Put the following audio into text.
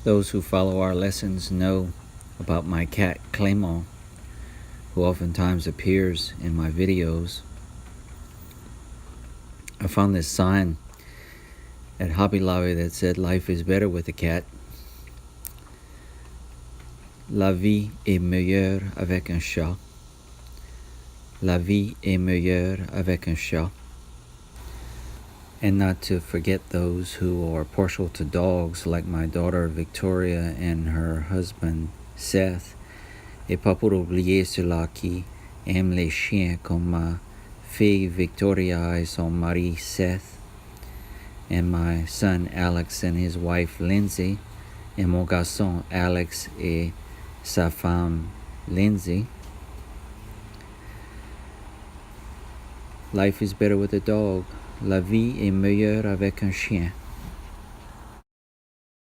Those who follow our lessons know about my cat Clément, who oftentimes appears in my videos. I found this sign at Hobby Lobby that said life is better with a cat. La vie est meilleure avec un chat. La vie est meilleure avec un chat. And not to forget those who are partial to dogs, like my daughter Victoria and her husband Seth, et pas pour oublier ceux-là qui aiment les chiens comme ma fille Victoria et son mari Seth, and my son Alex and his wife Lindsay, et mon garçon Alex et sa femme Lindsay. Life is better with a dog. La vie est meilleure avec un chien.